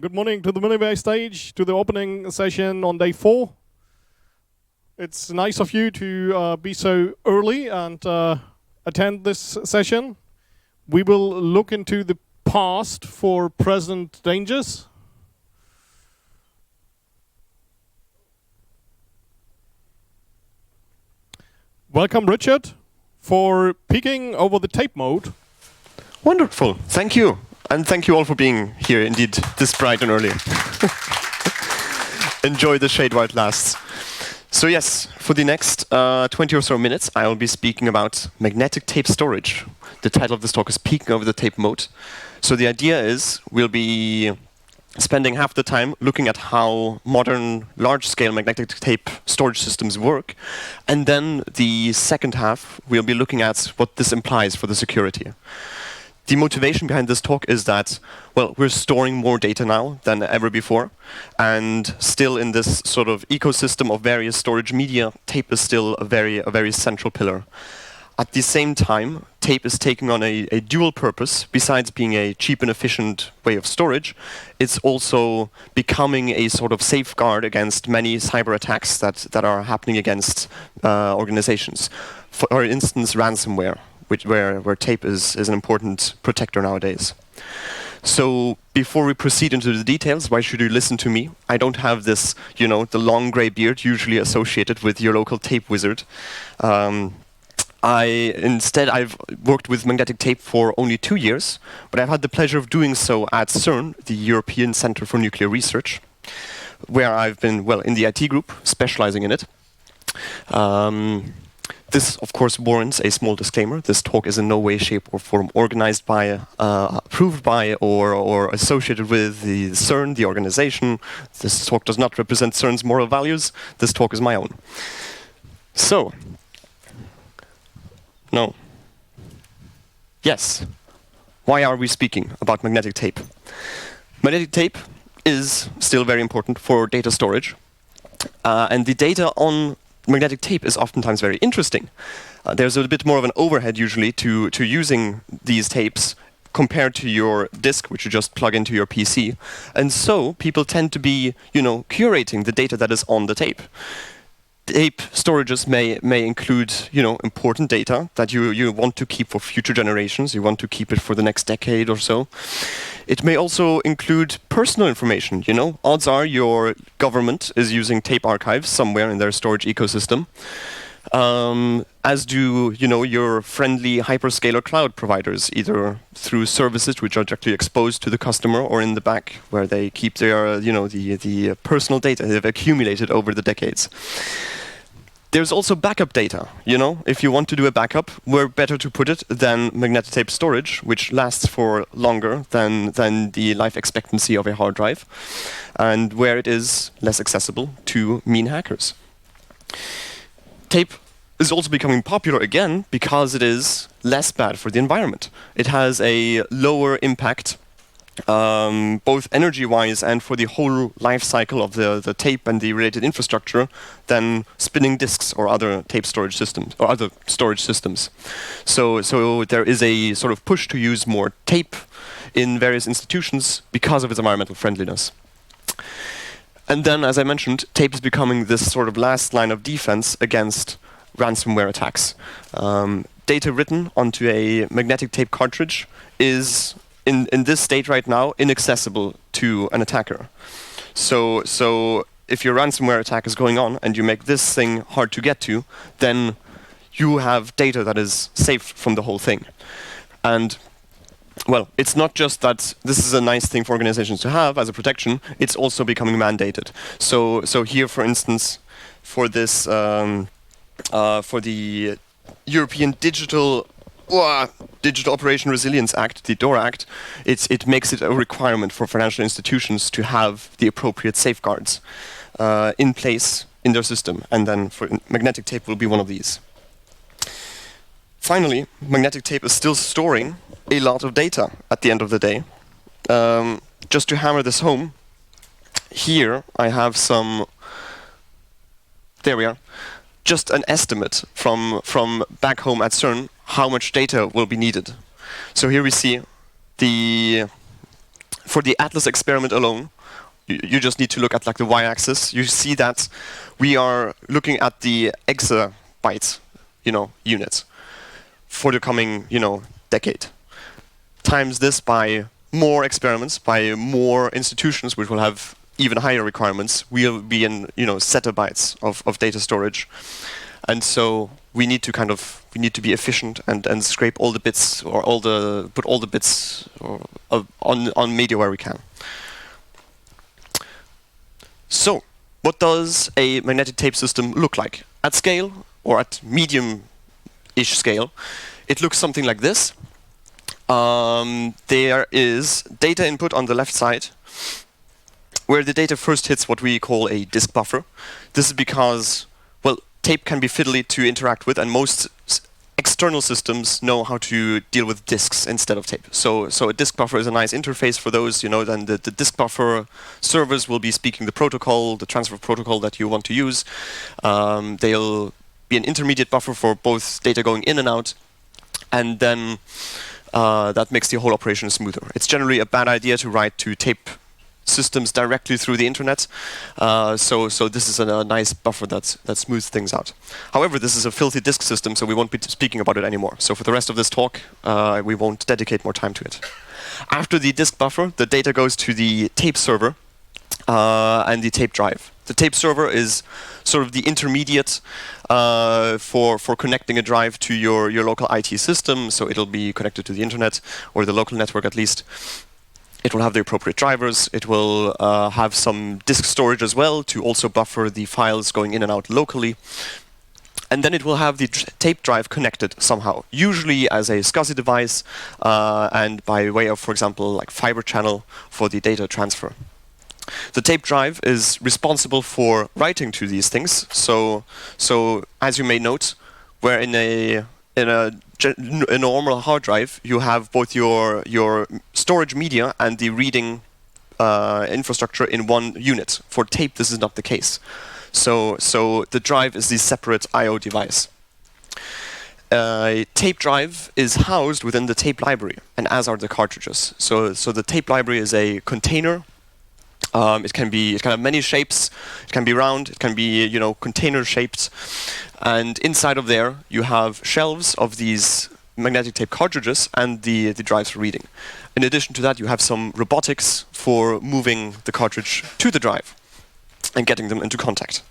Good morning to the Milliways stage, to the opening session on day 4. It's nice of you to be so early and attend this session. We will look into the past for present dangers. Welcome, Richard, for peeking over the tape mode. Wonderful, thank you. And thank you all for being here, indeed, this bright and early. Enjoy the shade while it lasts. So yes, for the next 20 or so minutes, I will be speaking about magnetic tape storage. The title of this talk is Peeking Over the Tape Moat. So the idea is we'll be spending half the time looking at how modern large-scale magnetic tape storage systems work. And then the second half, we'll be looking at what this implies for the security. The motivation behind this talk is that, well, we're storing more data now than ever before, and still in this sort of ecosystem of various storage media, tape is still a very central pillar. At the same time, tape is taking on a dual purpose. Besides being a cheap and efficient way of storage, it's also becoming a sort of safeguard against many cyber attacks that are happening against organizations. For instance, ransomware. Where tape is an important protector nowadays. So before we proceed into the details, why should you listen to me? I don't have this, the long gray beard usually associated with your local tape wizard. Instead, I've worked with magnetic tape for only 2 years, but I've had the pleasure of doing so at CERN, the European Center for Nuclear Research, where I've been, in the IT group, specializing in it. This, of course, warrants a small disclaimer. This talk is in no way, shape, or form organized by, approved by, or associated with the CERN, the organization. This talk does not represent CERN's moral values. This talk is my own. So, no. Yes. Why are we speaking about magnetic tape? Magnetic tape is still very important for data storage. And the data on magnetic tape is oftentimes very interesting. There's a bit more of an overhead usually to using these tapes compared to your disk, which you just plug into your PC. And so people tend to be, curating the data that is on the tape. Tape storages may include, important data that you want to keep for future generations. You want to keep it for the next decade or so. It may also include personal information. Odds are your government is using tape archives somewhere in their storage ecosystem, as do your friendly hyperscaler cloud providers, either through services which are directly exposed to the customer, or in the back where they keep their the personal data they've accumulated over the decades. There's also backup data. If you want to do a backup, where better to put it than magnetic tape storage, which lasts for longer than the life expectancy of a hard drive, and where it is less accessible to mean hackers. Tape is also becoming popular again because it is less bad for the environment. It has a lower impact, both energy-wise and for the whole life cycle of the tape and the related infrastructure, than spinning disks or other tape storage systems or other storage systems. So there is a sort of push to use more tape in various institutions because of its environmental friendliness. And then, as I mentioned, tape is becoming this sort of last line of defense against ransomware attacks. Data written onto a magnetic tape cartridge is in this state right now inaccessible to an attacker. So if your ransomware attack is going on and you make this thing hard to get to, then you have data that is safe from the whole thing. And it's not just that this is a nice thing for organizations to have as a protection, it's also becoming mandated. So here, for instance, for this for the European Digital Operation Resilience Act, the DORA Act, it makes it a requirement for financial institutions to have the appropriate safeguards in place in their system, and then magnetic tape will be one of these. Finally, magnetic tape is still storing a lot of data at the end of the day. Just to hammer this home, here I have some, there we are, just an estimate from back home at CERN how much data will be needed. So here we see the For the Atlas experiment alone, you just need to look at like the y-axis. You see that we are looking at the exabyte, unit for the coming, decade. Times this by more experiments, by more institutions, which will have even higher requirements. We'll be in, zettabytes of data storage, and so we need to be efficient and scrape all the bits or put all the bits on media where we can. So, what does a magnetic tape system look like? At scale, or at medium-ish scale, it looks something like this. There is data input on the left side, where the data first hits what we call a disk buffer. This is because, well, tape can be fiddly to interact with, and most external systems know how to deal with disks instead of tape. So a disk buffer is a nice interface for those. Then the disk buffer servers will be speaking the protocol, the transfer protocol that you want to use. They'll be an intermediate buffer for both data going in and out, and then that makes the whole operation smoother. It's generally a bad idea to write to tape systems directly through the internet, so this is a nice buffer that smooths things out. However, this is a filthy disk system, so we won't be speaking about it anymore. So for the rest of this talk, we won't dedicate more time to it. After the disk buffer, the data goes to the tape server and the tape drive. The tape server is sort of the intermediate for connecting a drive to your local IT system, so it'll be connected to the internet, or the local network at least. It will have the appropriate drivers. It will have some disk storage as well to also buffer the files going in and out locally. And then it will have the tape drive connected somehow, usually as a SCSI device and by way of, for example, like fiber channel for the data transfer. The tape drive is responsible for writing to these things. So as you may note, where in a normal hard drive, you have both your storage media and the reading infrastructure in one unit. For tape, this is not the case. So the drive is the separate I/O device. A tape drive is housed within the tape library, and as are the cartridges. So the tape library is a container. It can have many shapes. It can be round. It can be container shaped. And inside of there, you have shelves of these magnetic tape cartridges and the drives for reading. In addition to that, you have some robotics for moving the cartridge to the drive and getting them into contact.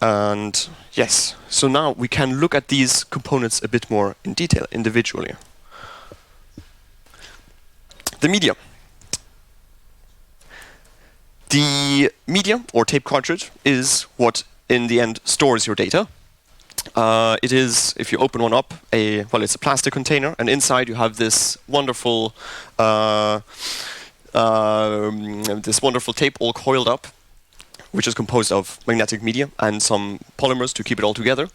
And yes, so now we can look at these components a bit more in detail, individually. The media. The media, or tape cartridge, is what in the end stores your data. It is, if you open one up, it's a plastic container, and inside you have this wonderful tape all coiled up, which is composed of magnetic media and some polymers to keep it all together.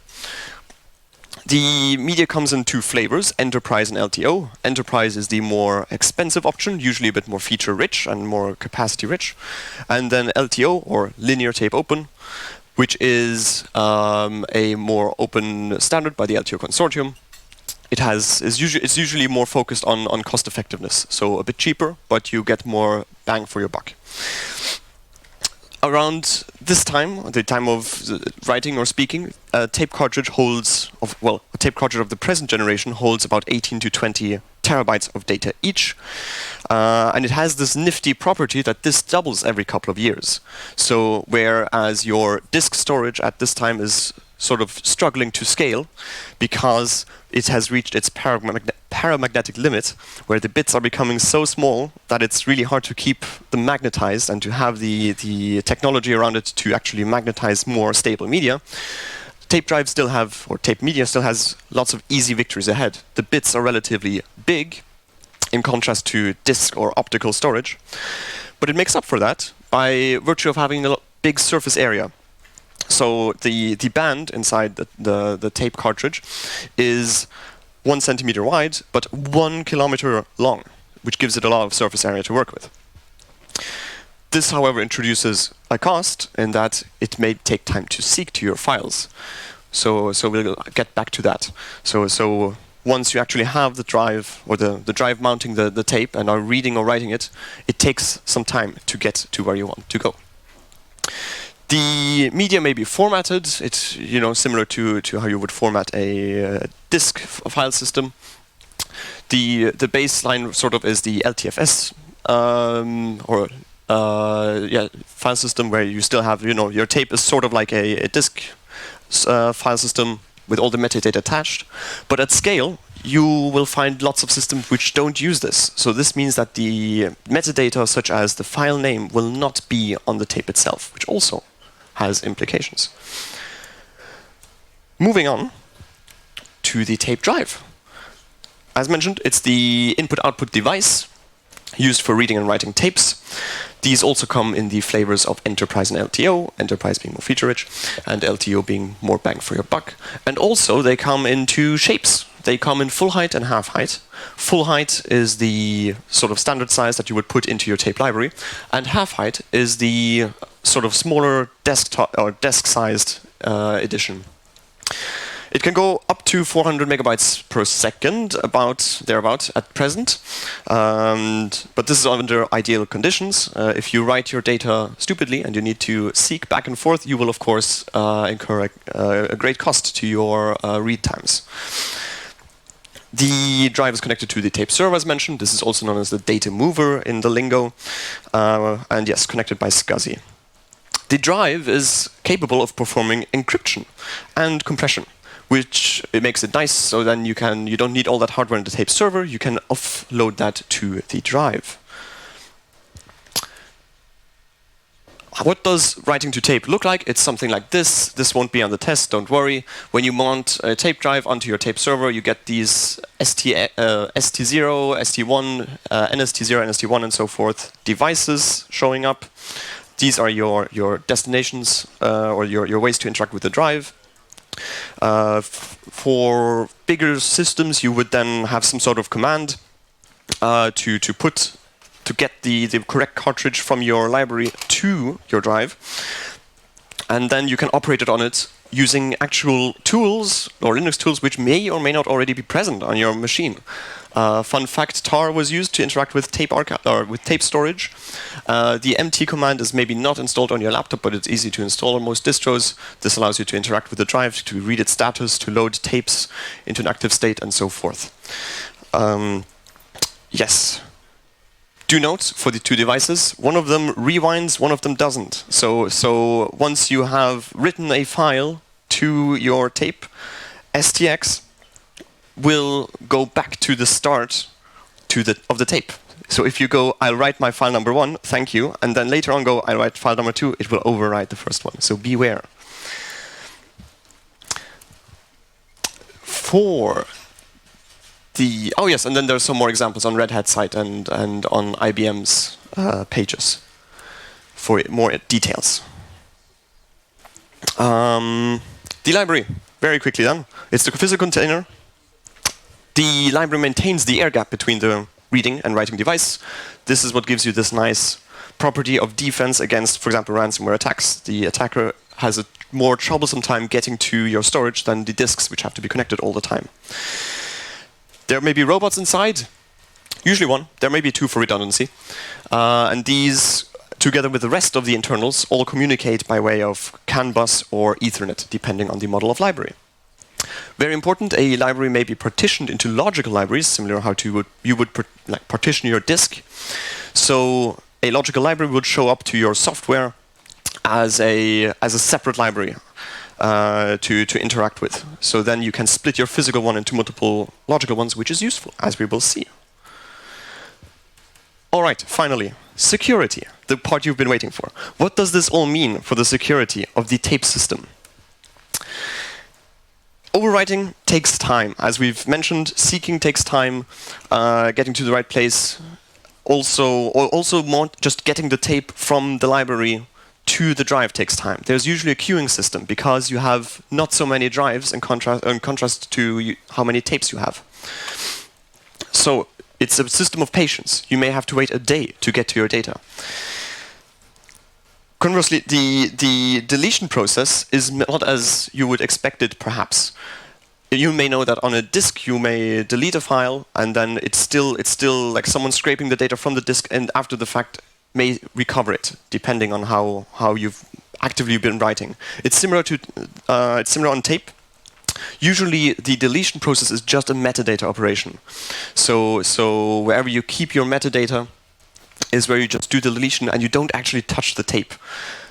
The media comes in two flavors, Enterprise and LTO. Enterprise is the more expensive option, usually a bit more feature-rich and more capacity-rich. And then LTO, or Linear Tape Open, which is a more open standard by the LTO consortium. It's usually more focused on cost effectiveness, so a bit cheaper, but you get more bang for your buck. Around this time, the time of writing or speaking, a tape cartridge of the present generation holds about 18 to 20 terabytes of data each. And it has this nifty property that this doubles every couple of years. So whereas your disk storage at this time is sort of struggling to scale because it has reached its paramagnetic limit, where the bits are becoming so small that it's really hard to keep them magnetized and to have the technology around it to actually magnetize more stable media. Tape media still has lots of easy victories ahead. The bits are relatively big in contrast to disk or optical storage, but it makes up for that by virtue of having a big surface area. So the band inside the tape cartridge is 1 centimeter wide, but 1 kilometer long, which gives it a lot of surface area to work with. This, however, introduces a cost in that it may take time to seek to your files. So we'll get back to that. So once you actually have the drive, or the drive mounting the tape and are reading or writing it, it takes some time to get to where you want to go. The media may be formatted. It's similar to how you would format a disk file system. The baseline sort of is the LTFS file system, where you still have your tape is sort of like a disk file system with all the metadata attached. But at scale, you will find lots of systems which don't use this. So this means that the metadata, such as the file name, will not be on the tape itself, which also has implications. Moving on to the tape drive. As mentioned, it's the input-output device used for reading and writing tapes. These also come in the flavors of Enterprise and LTO, Enterprise being more feature-rich, and LTO being more bang for your buck. And also, they come in two shapes. They come in full height and half height. Full height is the sort of standard size that you would put into your tape library, and half height is the sort of smaller desktop or desk-sized edition. It can go up to 400 megabytes per second, thereabout at present. But this is under ideal conditions. If you write your data stupidly and you need to seek back and forth, you will of course incur a great cost to your read times. The drive is connected to the tape server, as mentioned. This is also known as the data mover in the lingo. And yes, connected by SCSI. The drive is capable of performing encryption and compression, which it makes it nice, so then you don't need all that hardware in the tape server. You can offload that to the drive. What does writing to tape look like? It's something like this. This won't be on the test, don't worry. When you mount a tape drive onto your tape server, you get these ST0, ST1, NST0, NST1, and so forth devices showing up. These are your destinations or your ways to interact with the drive. For bigger systems, you would then have some sort of command to get the correct cartridge from your library to your drive, and then you can operate it on it using actual tools or Linux tools which may or may not already be present on your machine. Fun fact: tar was used to interact with tape with tape storage. The MT command is maybe not installed on your laptop, but it's easy to install on most distros. This allows you to interact with the drive, to read its status, to load tapes into an active state, and so forth. Yes. Do note, for the two devices, one of them rewinds, one of them doesn't. So once you have written a file to your tape, STX will go back to the start of the tape. So if you go, I'll write my file number 1, thank you, and then later on go, I'll write file number 2, it will overwrite the first one. So beware. Oh yes, and then there's some more examples on Red Hat's site and on IBM's pages for more details. The library, very quickly then. It's the physical container. The library maintains the air gap between the reading and writing device. This is what gives you this nice property of defense against, for example, ransomware attacks. The attacker has a more troublesome time getting to your storage than the disks, which have to be connected all the time. There may be robots inside, usually one. There may be two for redundancy. And these, together with the rest of the internals, all communicate by way of CAN bus or Ethernet, depending on the model of library. Very important, a library may be partitioned into logical libraries, similar to how you would partition your disk. So a logical library would show up to your software as a separate library to interact with. So then you can split your physical one into multiple logical ones, which is useful, as we will see. All right, finally, security, the part you've been waiting for. What does this all mean for the security of the tape system? Overwriting takes time. As we've mentioned, seeking takes time, getting to the right place. Also more just getting the tape from the library to the drive takes time. There's usually a queuing system because you have not so many drives in contrast to how many tapes you have. So it's a system of patience. You may have to wait a day to get to your data. Conversely, the deletion process is not as you would expect it, perhaps. you may know that on a disk you may delete a file, and then it's still like someone scraping the data from the disk, and after the fact may recover it, depending on how you've actively been writing. It's similar on tape. Usually the deletion process is just a metadata operation. So wherever you keep your metadata is where you just do the deletion and you don't actually touch the tape.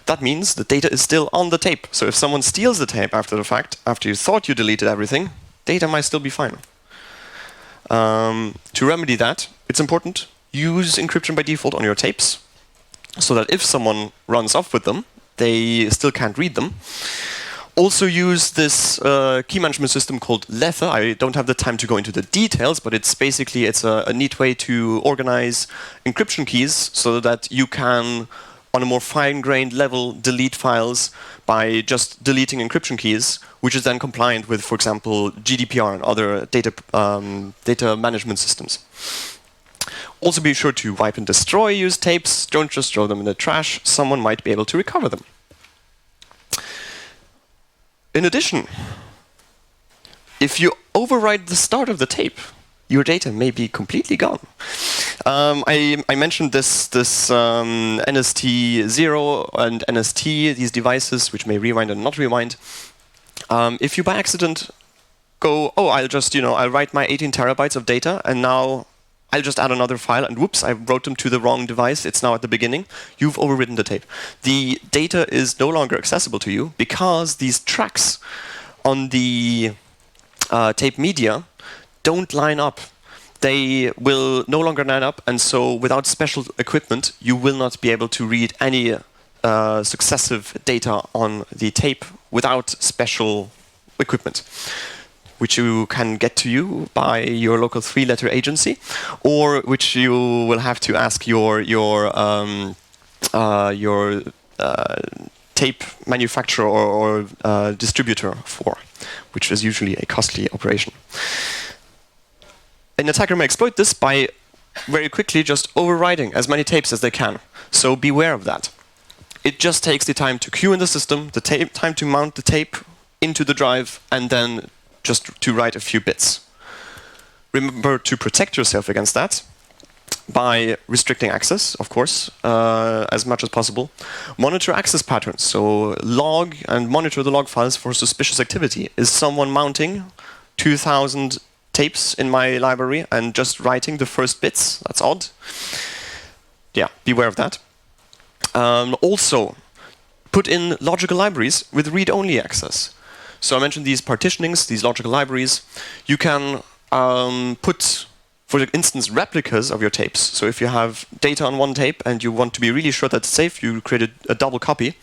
That means the data is still on the tape. So if someone steals the tape after the fact, after you thought you deleted everything, data might still be fine. To remedy that, it's important, use encryption by default on your tapes, so that if someone runs off with them, they still can't read them. Also use this key management system called Lethe. I don't have the time to go into the details, but it's basically a neat way to organize encryption keys so that you can, on a more fine-grained level, delete files by just deleting encryption keys, which is then compliant with, for example, GDPR and other data management systems. Also be sure to wipe and destroy used tapes. Don't just throw them in the trash. Someone might be able to recover them. In addition, if you overwrite the start of the tape, your data may be completely gone. I mentioned this NST0 and NST, these devices which may rewind and not rewind. If you by accident go, oh, I'll write my 18 terabytes of data, and now I'll just add another file, and whoops, I wrote them to the wrong device. It's now at the beginning. You've overwritten the tape. The data is no longer accessible to you because these tracks on the tape media don't line up. They will no longer line up, and so without special equipment, you will not be able to read any successive data on the tape without special equipment, which you can get to you by your local 3-letter agency, or which you will have to ask your tape manufacturer or distributor for, which is usually a costly operation. An attacker may exploit this by very quickly just overwriting as many tapes as they can. So beware of that. It just takes the time to queue in the system, the time to mount the tape into the drive, and then just to write a few bits. Remember to protect yourself against that by restricting access, of course, as much as possible. Monitor access patterns, so log and monitor the log files for suspicious activity. Is someone mounting 2,000 tapes in my library and just writing the first bits? That's odd. Yeah, beware of that. Also, put in logical libraries with read-only access. So I mentioned these partitionings, these logical libraries. You can put, for instance, replicas of your tapes. So if you have data on one tape and you want to be really sure that it's safe, you create a double copy.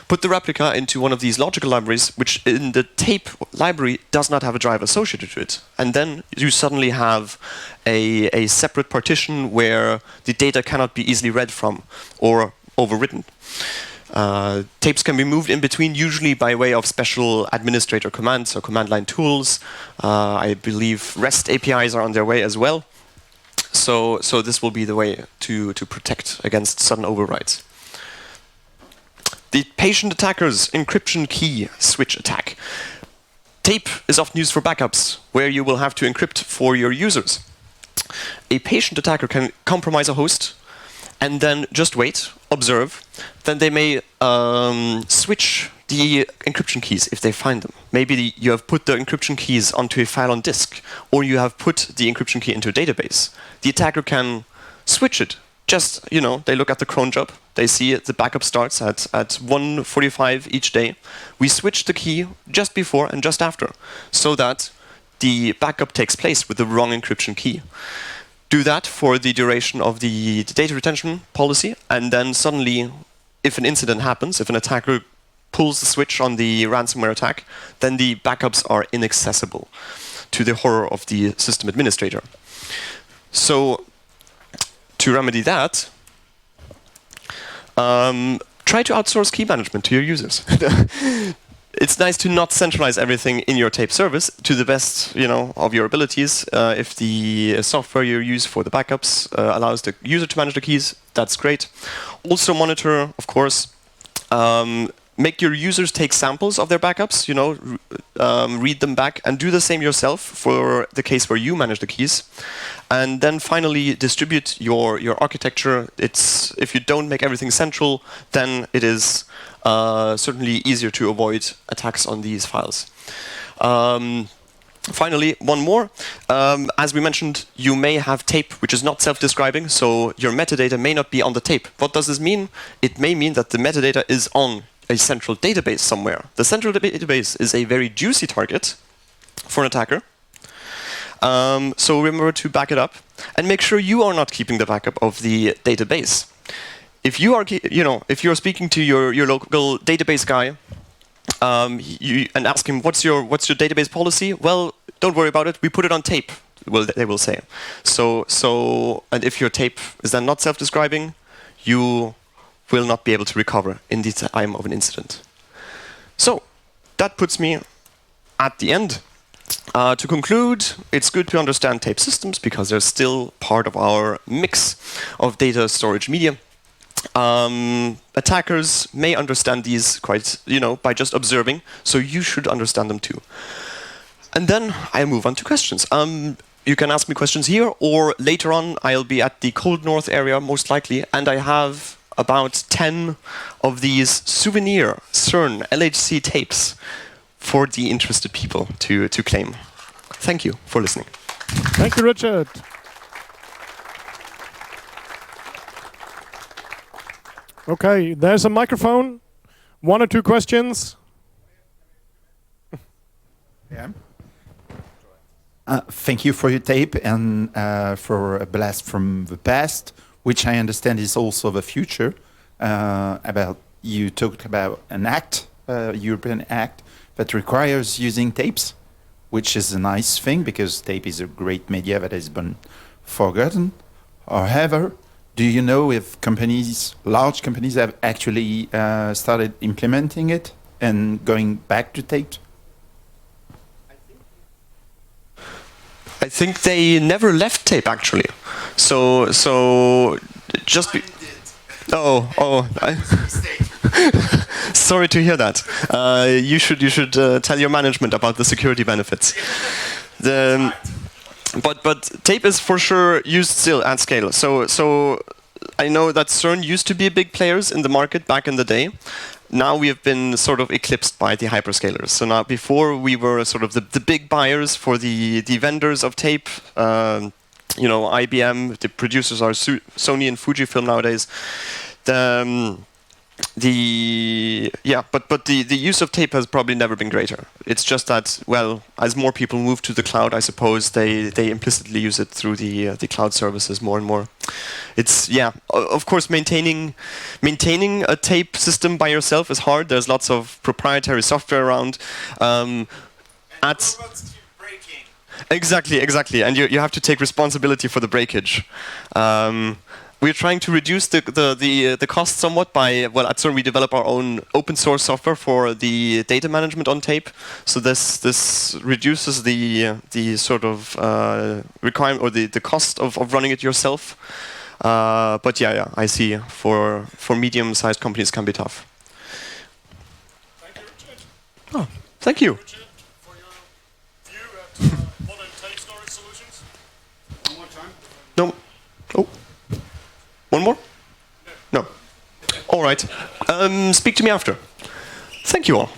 Put the replica into one of these logical libraries, which in the tape library does not have a drive associated to it. And then you suddenly have a separate partition where the data cannot be easily read from or overwritten. Tapes can be moved in between, usually by way of special administrator commands or command line tools. I believe REST APIs are on their way as well. So this will be the way to protect against sudden overwrites. The patient attacker's encryption key switch attack. Tape is often used for backups, where you will have to encrypt for your users. A patient attacker can compromise a host and then just wait, observe. Then they may switch the encryption keys if they find them. Maybe you have put the encryption keys onto a file on disk, or you have put the encryption key into a database. The attacker can switch it. Just, they look at the cron job, they see the backup starts at 1:45 each day. We switch the key just before and just after, so that the backup takes place with the wrong encryption key. Do that for the duration of the data retention policy, and then suddenly, if an incident happens, if an attacker pulls the switch on the ransomware attack, then the backups are inaccessible to the horror of the system administrator. So, to remedy that, try to outsource key management to your users. It's nice to not centralize everything in your tape service to the best, of your abilities. If the software you use for the backups allows the user to manage the keys, that's great. Also monitor, of course, make your users take samples of their backups, read them back, and do the same yourself for the case where you manage the keys. And then finally distribute your architecture. If you don't make everything central, then it is certainly easier to avoid attacks on these files. Finally, one more. As we mentioned, you may have tape which is not self-describing, so your metadata may not be on the tape. What does this mean? It may mean that the metadata is on a central database somewhere. The central database is a very juicy target for an attacker. So remember to back it up and make sure you are not keeping the backup of the database. If you are, if you're speaking to your local database guy, and ask him what's your database policy, well, don't worry about it. We put it on tape. They will say. And if your tape is then not self-describing, you will not be able to recover in the time of an incident. So that puts me at the end. To conclude, it's good to understand tape systems because they're still part of our mix of data storage media. Attackers may understand these quite, by just observing, so you should understand them too. And then I move on to questions. You can ask me questions here, or later on I'll be at the Cold North area, most likely, and I have about 10 of these souvenir CERN LHC tapes for the interested people to claim. Thank you for listening. Thank you, Richard. Okay, there's a microphone. 1 or 2 questions. Yeah. Thank you for your tape and for a blast from the past, which I understand is also the future. You talked about an act, European act, that requires using tapes, which is a nice thing because tape is a great media that has been forgotten. However, do you know if large companies have actually started implementing it and going back to tape? I think they never left tape, actually. So just be. Oh. Sorry to hear that. You should tell your management about the security benefits. But tape is for sure used still at scale. So I know that CERN used to be big players in the market back in the day. Now we have been sort of eclipsed by the hyperscalers. So now before we were sort of the big buyers for the vendors of tape. IBM, the producers are Sony and Fujifilm nowadays. But the use of tape has probably never been greater. It's just that, well, as more people move to the cloud, I suppose they implicitly use it through the cloud services more and more. It's, of course, maintaining a tape system by yourself is hard. There's lots of proprietary software around. Exactly, and you have to take responsibility for the breakage. We're trying to reduce the cost somewhat by, well, at CERN we develop our own open source software for the data management on tape. So this reduces the sort of requirement or the cost of running it yourself. But I see for medium-sized companies can be tough. Thank you, Richard. Oh, thank you. Richard, for your view at modern tape storage solutions. One more time. No. Oh. One more? No. All right. Speak to me after. Thank you all.